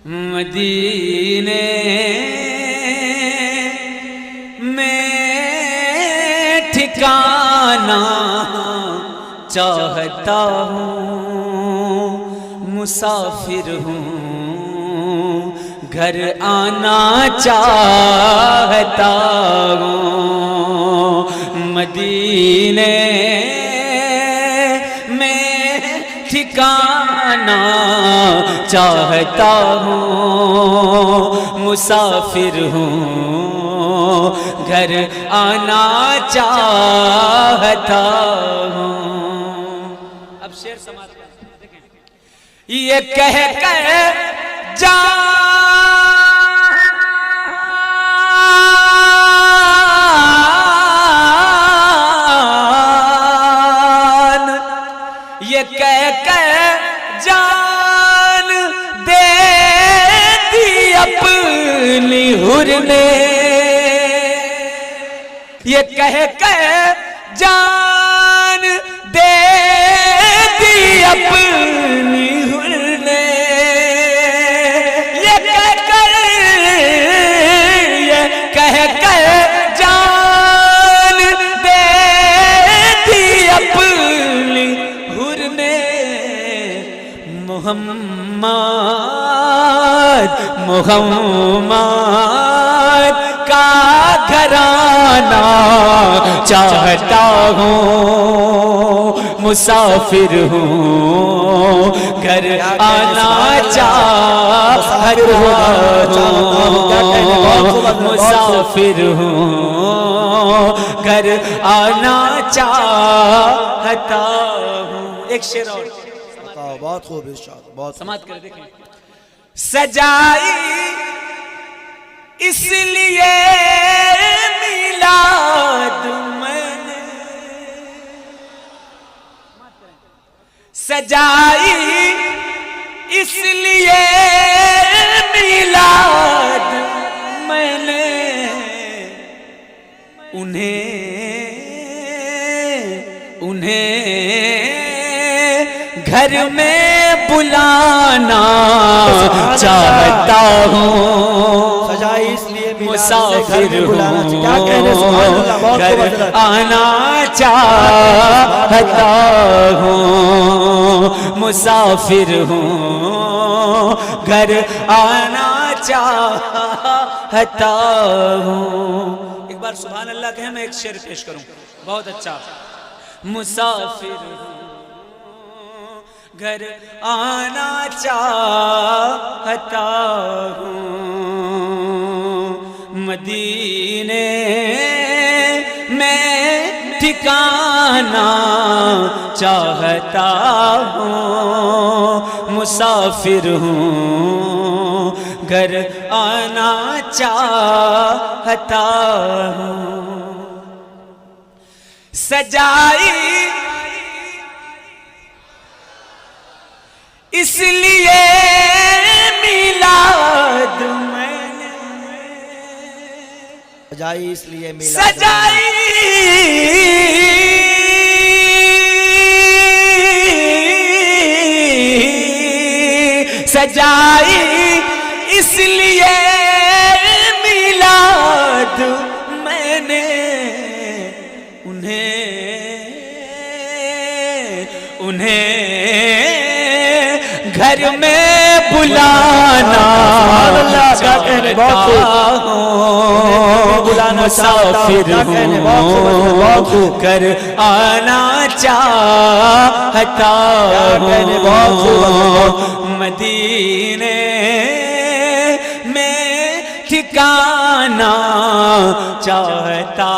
مدینے میں ٹھکانا چاہتا ہوں، مسافر ہوں، گھر آنا چاہتا ہوں۔ مدینے میں ٹھکانا چاہتا ہوں، مسافر ہوں، گھر آنا چاہتا ہوں۔ اب شعر سماعت کریں، دیکھیں، یہ کہہ کر جان یہ کہہ کر جان دے دی اپنی حر نے، یہ کہہ کر جان دے دی اپنی حر نے، یہ کہہ کر جان دے دی اپنی حر نے، محمد کا گھرانہ چاہتا ہوں، مسافر ہوں، گھر آنا چاہتا ہوں، مسافر ہوں، گھر آنا چاہتا ہوں۔ ایک شعر اور بہت خوب ارشاد، بہت سماعت کر دیکھیں۔ سجائی اس لیے میلاد میں نے، سجائی اس لیے میلاد میں نے، انہیں گھر میں بلانا چاہتا ہوں، سجائی اس لیے مسافر ہوں، گھر آنا چاہتا ہوں، مسافر ہوں، گھر آنا چاہتا ہوں۔ ایک بار سبحان اللہ کہیں، میں ایک شعر پیش کروں، بہت اچھا۔ مسافر ہوں، گھر آنا چاہتا ہوں، مدینے میں ٹھکانا چاہتا ہوں، مسافر ہوں، گھر آنا چاہتا ہوں۔ سجائی اس لیے میلاد میں نے، سجائی اس لیے میلاد، سجائی سجائی اس لیے میلاد میں نے، انہیں گھر میں بلانا چاہتا ہوں، مسافر ہوں، گھر آنا چاہتا ہوں، مدینے میں ٹھکانا چاہتا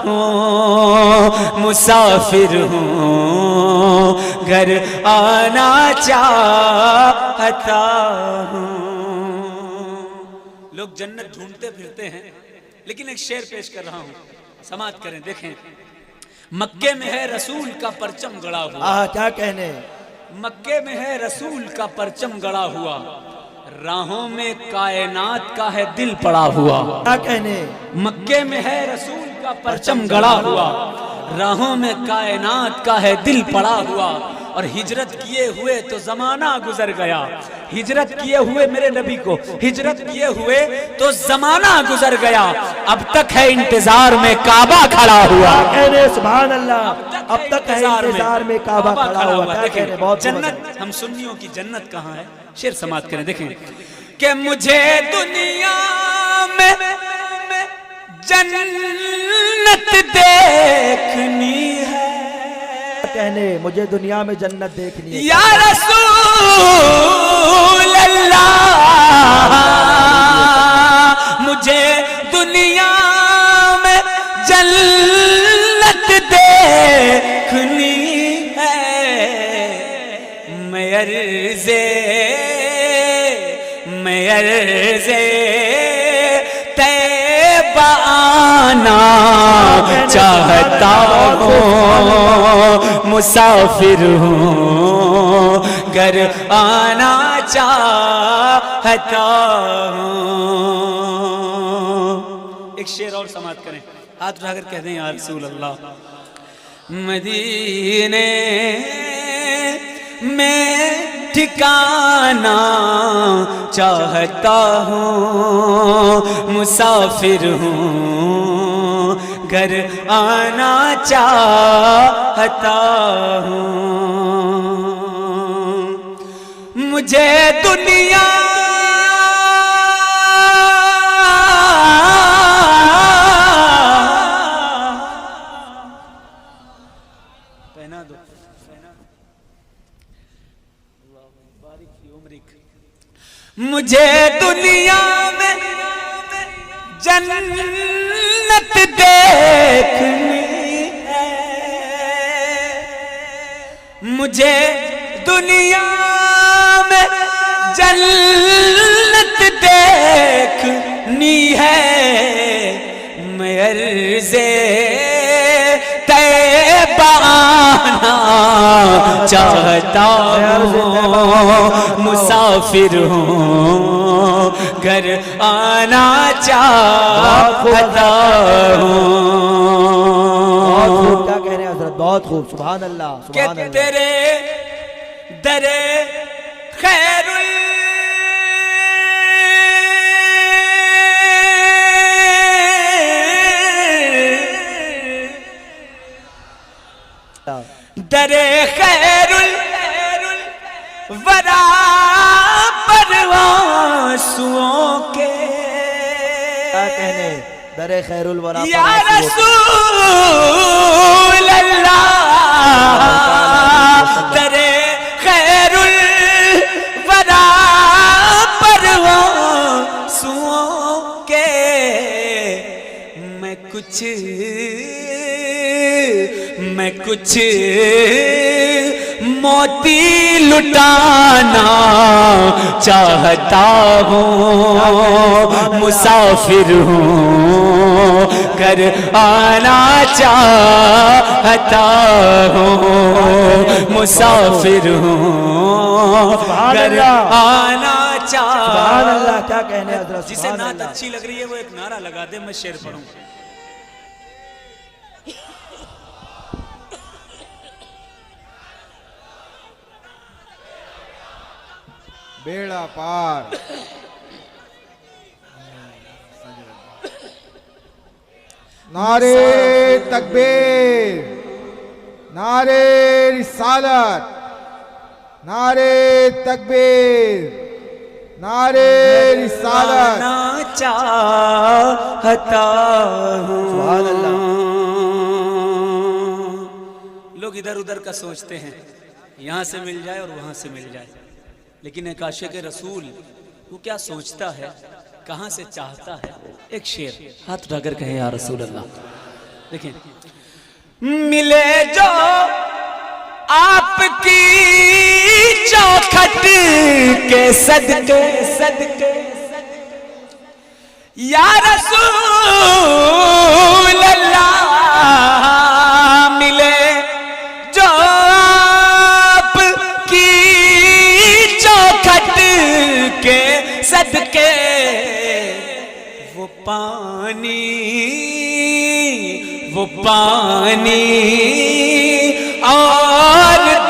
ہوں، مسافر ہوں، گھر آنا چاہتا ہوں۔ لوگ جنت ڈھونڈتے پھرتے ہیں، لیکن ایک شعر پیش کر رہا ہوں، سماعت کریں، دیکھیں۔ مکے میں ہے رسول کا پرچم گڑا ہوا، کیا کہنے، مکے میں ہے رسول کا پرچم گڑا ہوا، راہوں میں کائنات کا ہے دل پڑا ہوا، کیا کہنے، مکے میں ہے رسول کا پرچم گڑا ہوا، راہوں میں کائنات کا ہے دل پڑا ہوا، اور ہجرت کیے ہوئے تو زمانہ گزر گیا، ہجرت کیے ہوئے میرے نبی کو ہجرت کیے ہوئے تو زمانہ گزر گیا، اب تک ہے انتظار میں کعبہ کھڑا ہوا۔ کہنے سبحان اللہ، اب تک ہے انتظار میں کعبہ کھڑا ہوا۔ کیا کہنے، بہت جنت، ہم سنیوں کی جنت کہاں ہے؟ شعر سماعت کریں، دیکھیں کہ مجھے دنیا میں جنت دیکھنی ہے، کہنے مجھے دنیا میں جنت دیکھنی ہے یا رسول اللہ، مجھے دنیا میں جنت دیکھنی ہے، میں عرض طیبہ آنا چاہتا ہوں، مسافر ہوں گھر آنا چاہتا ہوں۔ ایک شعر اور سماعت کریں، ہاتھ اٹھا کر کہہ دیں یا رسول اللہ، مدینے میں ٹھکانا چاہتا ہوں، مسافر ہوں گھر آنا چاہتا ہوں، مجھے دنیا پہنا دو، مجھے دنیا میں جنت دیکھنی ہے، مجھے دنیا میں جنت دیکھنی ہے، میں عرض طیبہ آنا چاہتا ہوں، مسافر ہوں گھر آنا چاہتا ہوں۔ کیا کہہ رہے ہیں حضرت، بہت خوب، سبحان اللہ کہ سبحان اللہ۔ تیرے در خیر در خیر الورا پروانسوں کے، کیا کہنے، در خیر الورا یا رسول اللہ، در خیر الورا پروانسوں کے، میں کچھ موتی لٹانا چاہتا ہوں، مسافر ہوں گھر آنا چاہتا ہوں، مسافر ہوں گھر آنا چاہتا ہوں۔ سبحان اللہ، کیا کہنے حضرت، جسے سبحان نعت اللہ۔ اچھی لگ رہی ہے وہ ایک نعرہ لگا دے، میں شعر پڑھوں۔ بیڑا پار، نعرے تکبیر، نعرے رسالت، نعرے تکبیر، نعرے رسالت، آنا چاہتا ہوں۔ سبحان اللہ۔ لوگ ادھر ادھر کا سوچتے ہیں، یہاں سے مل جائے اور وہاں سے مل جائے، لیکن ایک عاشق رسول وہ کیا سوچتا ہے، کہاں سے چاہتا ہے؟ ایک شعر ہاتھ اٹھا کر کہے یا رسول اللہ، دیکھیں، ملے جو آپ کی چوکھٹ کے صدقے یا رسول اللہ، ملے جو آپ کی چوکھٹ کے صدقے، وہ پانی اور